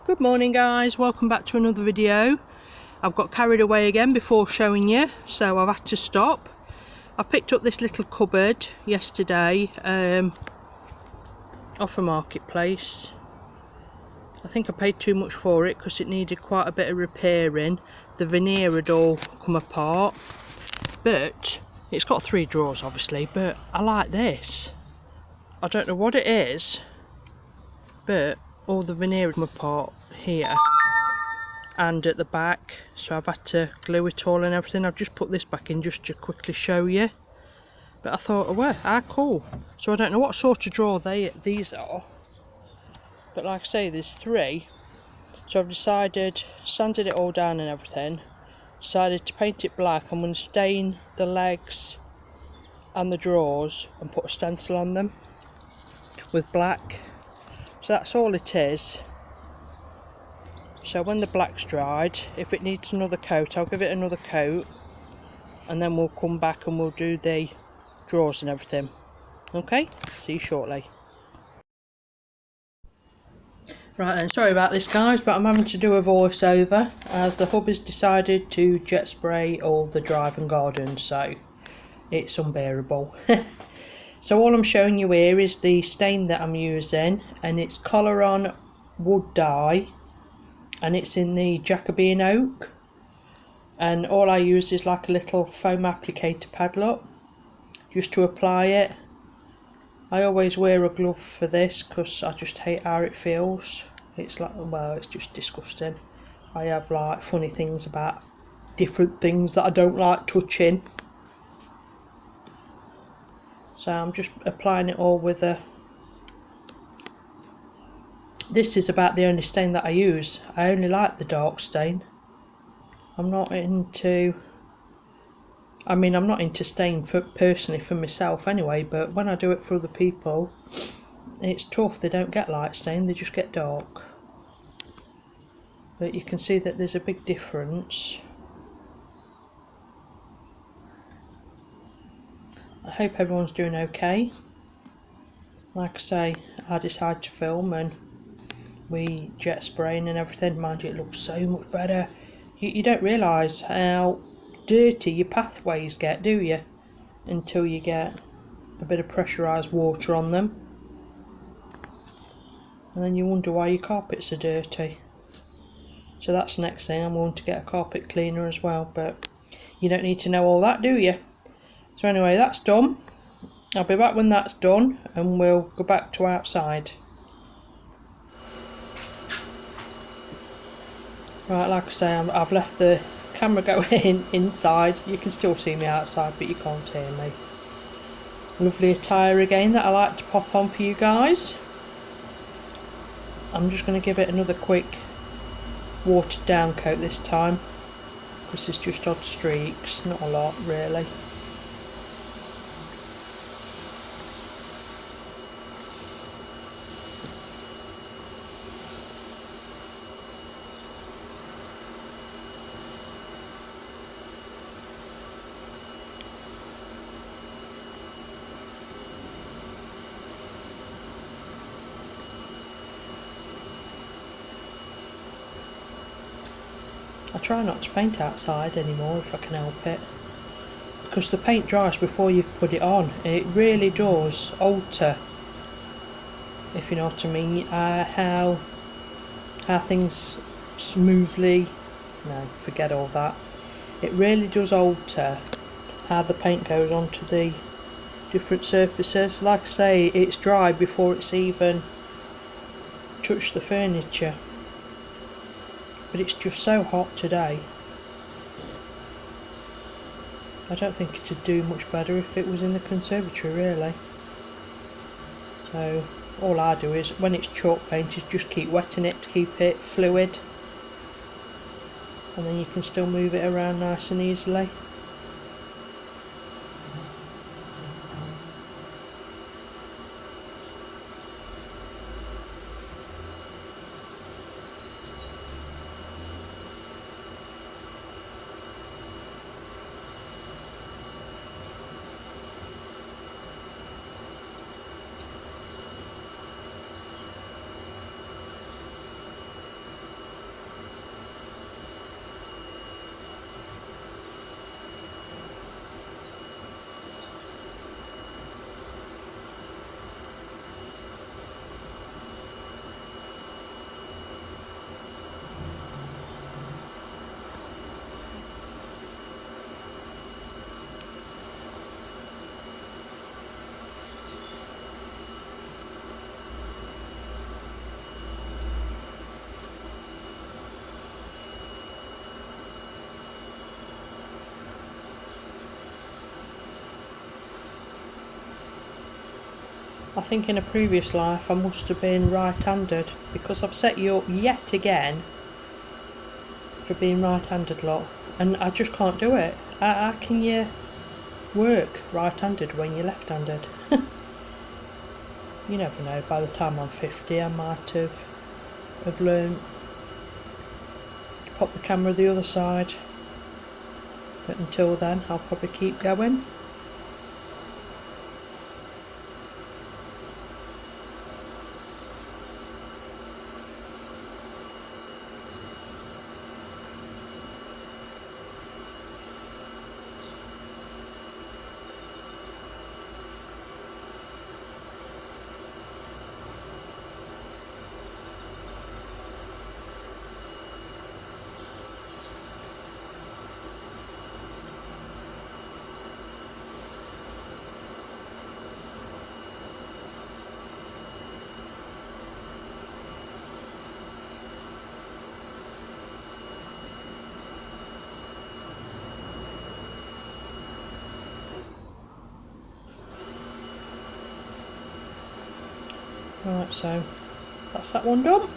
Good morning guys, welcome back to another video. I've got carried away again before showing you, so I've had to stop. I picked up this little cupboard yesterday off a marketplace. I think I paid too much for it because it needed quite a bit of repairing. The veneer had all come apart, but it's got 3 drawers obviously, but I like this. I don't know what it is, but all the veneer come apart here and at the back, so I've had to glue it all and everything. I've just put this back in just to quickly show you, but I thought, oh well, cool. So I don't know what sort of drawer these are, but like I say, there's 3, so I've decided, sanded it all down and everything, decided to paint it black. I'm going to stain the legs and the drawers and put a stencil on them with black. So that's all it is. So when the black's dried, if it needs another coat, I'll give it another coat, and then we'll come back and we'll do the drawers and everything. Okay, see you shortly. Right then, sorry about this guys, but I'm having to do a voiceover as the hubby's decided to jet spray all the drive and garden, so it's unbearable. So all I'm showing you here is the stain that I'm using, and it's Colour-On wood dye, and it's in the Jacobean oak, and all I use is like a little foam applicator padlock just to apply it. I always wear a glove for this because I just hate how it feels. It's like, well, it's just disgusting. I have like funny things about different things that I don't like touching. So I'm just applying it all with a... This is about the only stain that I use. I only like the dark stain. I'm not into... I'm not into stain personally for myself anyway, but when I do it for other people, it's tough. They don't get light stain, they just get dark. But you can see that there's a big difference. I hope everyone's doing okay. Like I say, I decided to film and we jet spraying and everything. Mind you, it looks so much better. You don't realise how dirty your pathways get, do you? Until you get a bit of pressurised water on them. And then you wonder why your carpets are dirty. So that's the next thing. I'm going to get a carpet cleaner as well, but you don't need to know all that, do you? So anyway, that's done. I'll be back when that's done and we'll go back to outside. Right, like I say, I've left the camera going inside. You can still see me outside, but you can't hear me. Lovely attire again that I like to pop on for you guys. I'm just going to give it another quick watered down coat this time, because it's just odd streaks, not a lot really. I try not to paint outside anymore if I can help it, because the paint dries before you've put it on. It really does alter, if you know what I mean, how things smoothly, no, forget all that. It really does alter how the paint goes onto the different surfaces. Like I say, it's dry before it's even touched the furniture. But it's just so hot today. I don't think it'd do much better if it was in the conservatory really. So all I do is, when it's chalk painted, just keep wetting it to keep it fluid, and then you can still move it around nice and easily. I think in a previous life I must have been right-handed, because I've set you up yet again for being right-handed, lot, and I just can't do it. How can you work right-handed when you're left-handed? You never know, by the time I'm 50 I might have learned to pop the camera the other side, but until then I'll probably keep going. Right, so that's that one done.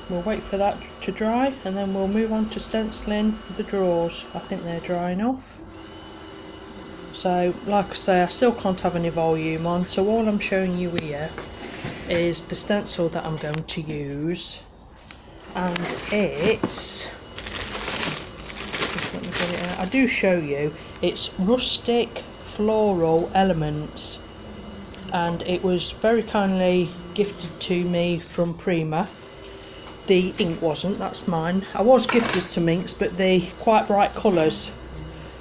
We'll wait for that to dry and then we'll move on to stenciling the drawers. I think they're dry enough. So like I say, I still can't have any volume on, so all I'm showing you here is the stencil that I'm going to use, and it's, let me get it out. I do show you, it's Rustic Floral Elements, and it was very kindly gifted to me from Prima. The ink wasn't, that's mine. I was gifted some inks, but the quite bright colours,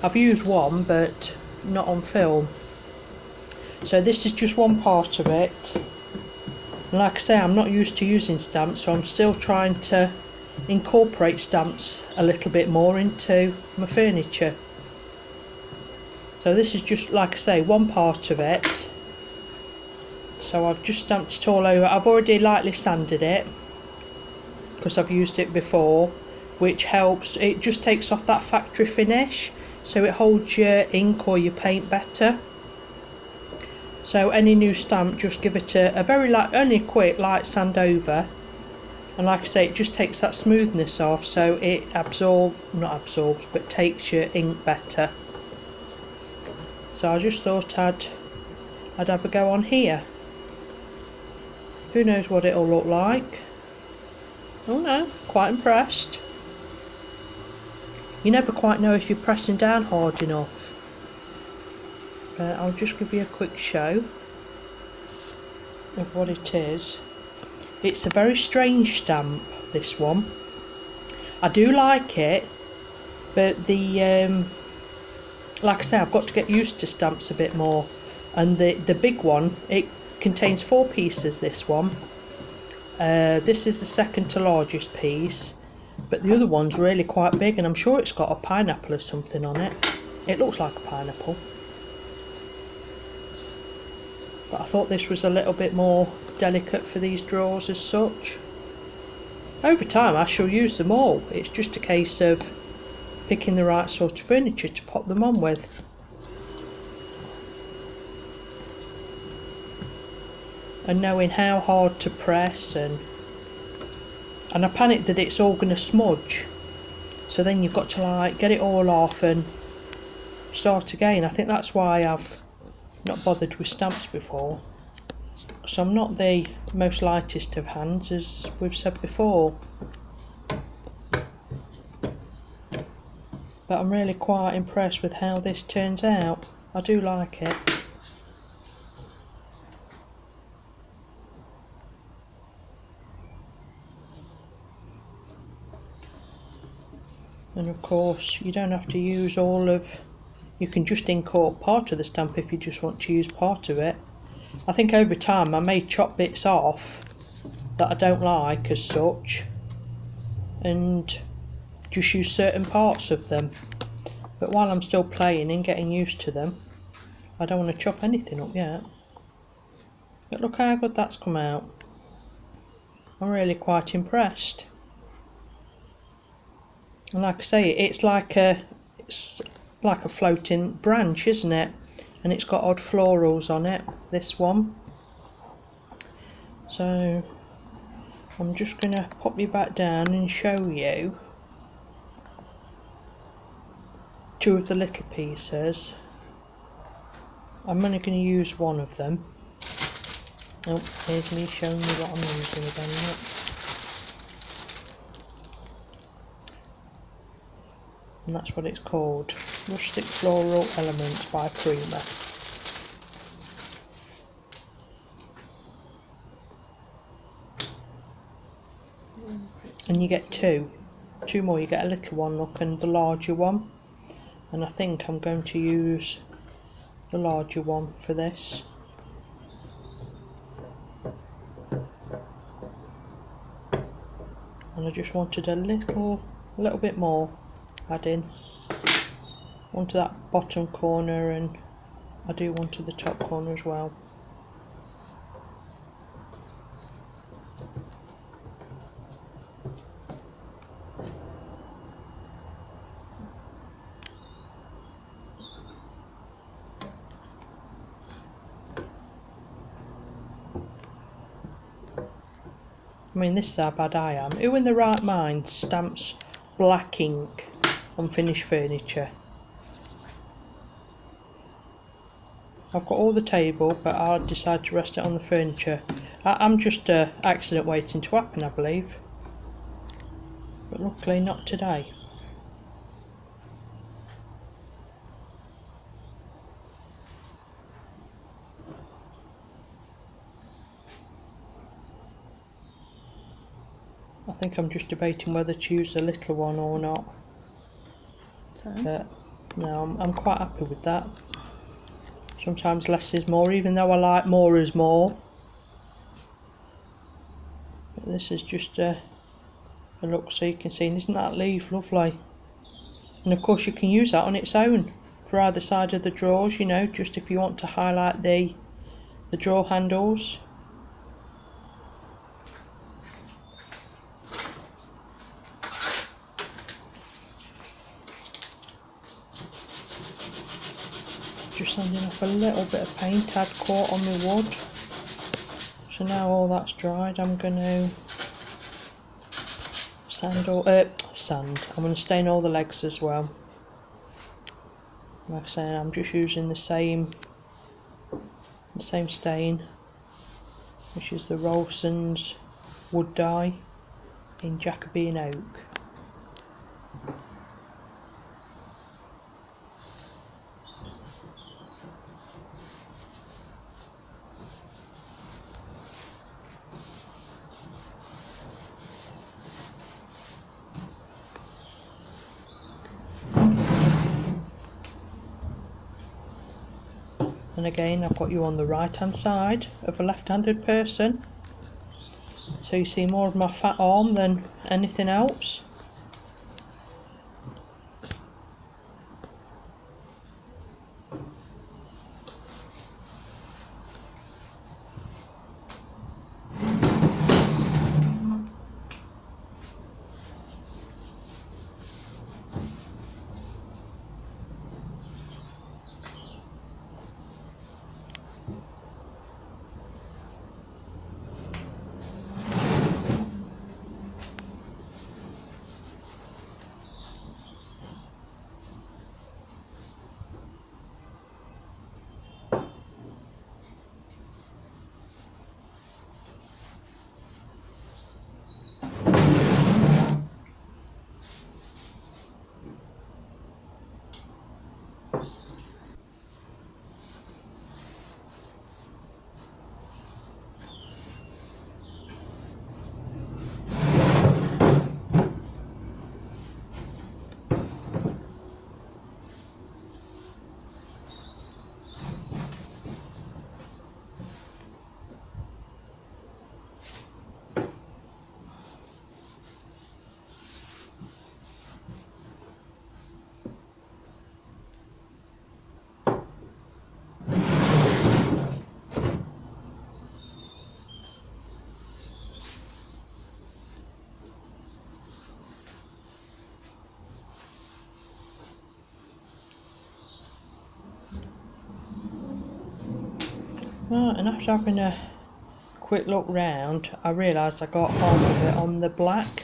I've used one but not on film. So this is just one part of it. And like I say, I'm not used to using stamps, so I'm still trying to incorporate stamps a little bit more into my furniture. So this is just, like I say, one part of it. So I've just stamped it all over. I've already lightly sanded it because I've used it before, which helps. It just takes off that factory finish, so it holds your ink or your paint better. So any new stamp, just give it a very light, only a quick light sand over, and like I say, it just takes that smoothness off, so it not absorbs, but takes your ink better. So I just thought I'd have a go on here. Who knows what it'll look like? Oh no, quite impressed. You never quite know if you're pressing down hard enough. I'll just give you a quick show of what it is. It's a very strange stamp, this one. I do like it, but the like I say, I've got to get used to stamps a bit more. And the big one, it contains 4 pieces, this one. This is the second to largest piece, but the other one's really quite big, and I'm sure it's got a pineapple or something on it. It looks like a pineapple. But I thought this was a little bit more delicate for these drawers as such. Over time I shall use them all. It's just a case of picking the right sort of furniture to pop them on with. And knowing how hard to press, and I panic that it's all going to smudge, so then you've got to like get it all off and start again. I think that's why I've not bothered with stamps before, because I'm not the most lightest of hands, as we've said before, but I'm really quite impressed with how this turns out. I do like it. And of course you don't have to use all of, you can just incorporate part of the stamp if you just want to use part of it. I think over time I may chop bits off that I don't like as such and just use certain parts of them, but while I'm still playing and getting used to them, I don't want to chop anything up yet. But look how good that's come out. I'm really quite impressed. And like I say, it's like a floating branch, isn't it? and it's got odd florals on it, this one. So I'm just going to pop you back down and show you two of the little pieces. I'm only going to use one of them. Oh, here's me showing you what I'm using again. Look. And that's what it's called, Rustic Floral Elements by Prima. And you get two more. You get a little one, look, and the larger one. And I think I'm going to use the larger one for this. And I just wanted a little bit more adding onto that bottom corner, and I do want to the top corner as well. I mean, this is how bad I am. Who in the right mind stamps black ink on finished furniture? I've got all the table, but I'll decide to rest it on the furniture. I'm just an accident waiting to happen, I believe. But luckily not today. I think I'm just debating whether to use the little one or not. But no, I'm quite happy with that. Sometimes less is more, even though I like more is more. But this is just a look so you can see, and isn't that leaf lovely? And of course you can use that on its own for either side of the drawers, you know, just if you want to highlight the drawer handles. Just sanding off a little bit of paint I'd caught on the wood. So now all that's dried, I'm going to I'm going to stain all the legs as well. Like I say, I'm just using the same stain, which is the Rolson's wood dye in Jacobean oak. And again, I've got you on the right hand side of a left-handed person, so you see more of my fat arm than anything else. Right, and after having a quick look round, I realised I got half of it on the black.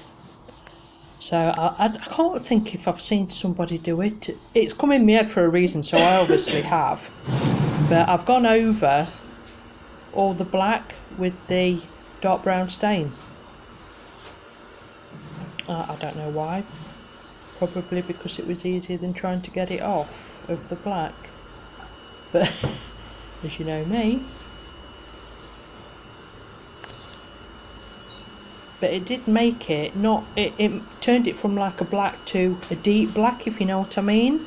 So I can't think if I've seen somebody do it. It's come in my head for a reason, so I obviously have. But I've gone over all the black with the dark brown stain. I don't know why. Probably because it was easier than trying to get it off of the black. But as you know me. But it did make it not, it turned it from like a black to a deep black, if you know what I mean.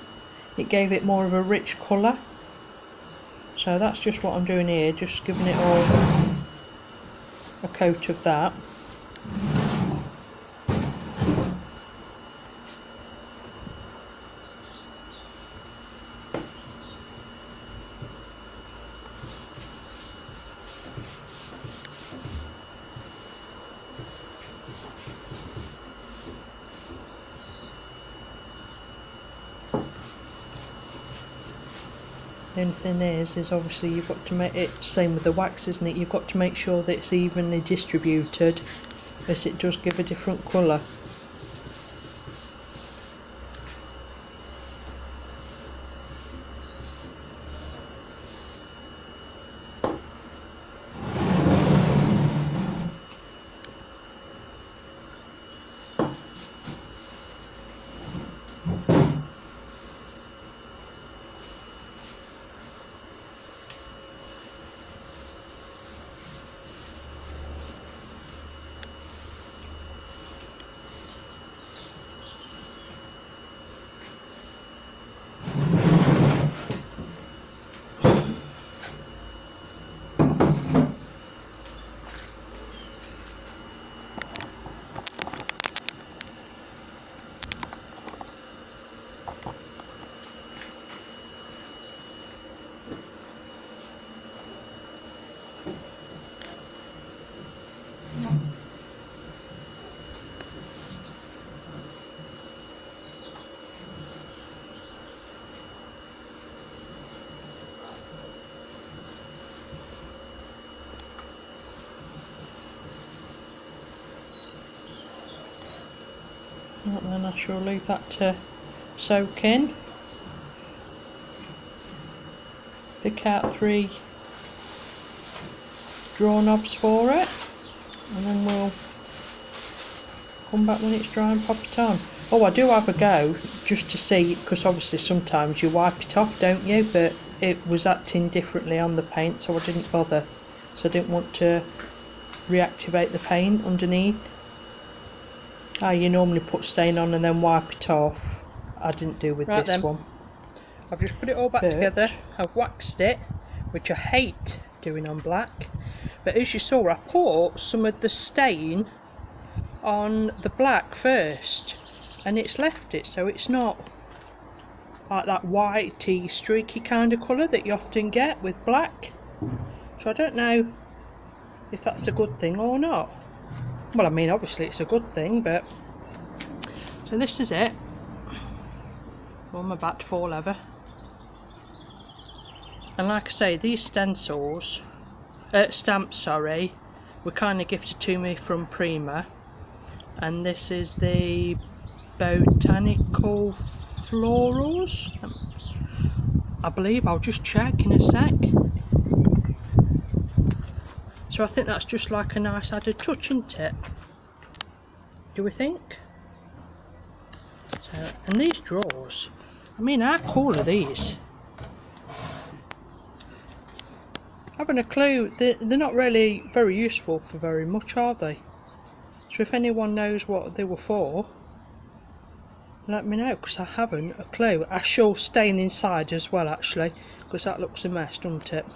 It gave it more of a rich colour. So that's just what I'm doing here, just giving it all a coat of that. The only thing is obviously you've got to make it, same with the wax, isn't it? You've got to make sure that it's evenly distributed, as it does give a different colour. And then I shall leave that to soak in. Pick out 3 draw knobs for it, and then we'll come back when it's dry and pop it on. Oh, I do have a go just to see, because obviously sometimes you wipe it off, don't you? But it was acting differently on the paint, so I didn't bother. So I didn't want to reactivate the paint underneath. You normally put stain on and then wipe it off. I didn't do with this one. I've just put it all back together. I've waxed it, which I hate doing on black. But as you saw, I put some of the stain on the black first, and it's left it, so it's not like that whitey, streaky kind of colour that you often get with black. So I don't know if that's a good thing or not. Well, I mean, obviously it's a good thing, but... So this is it. On my back to 4 leather. And like I say, these stencils, stamps, sorry, were kind of gifted to me from Prima. And this is the Botanical Florals, I believe. I'll just check in a sec. So I think that's just like a nice added touch, isn't it? Do we think? So, and these drawers, I mean, how cool are these? Having a clue, they're not really very useful for very much, are they? So if anyone knows what they were for, let me know, because I haven't a clue. I shall stain inside as well, actually, because that looks a mess, doesn't it?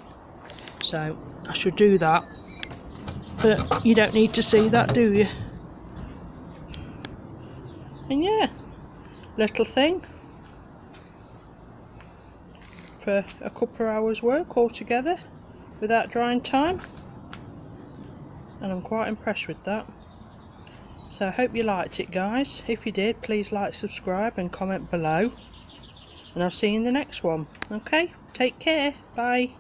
So I should do that. But you don't need to see that, do you? And yeah, little thing for a couple of hours work altogether without drying time, and I'm quite impressed with that. So I hope you liked it, guys. If you did, please like, subscribe and comment below, and I'll see you in the next one. Okay, take care, bye.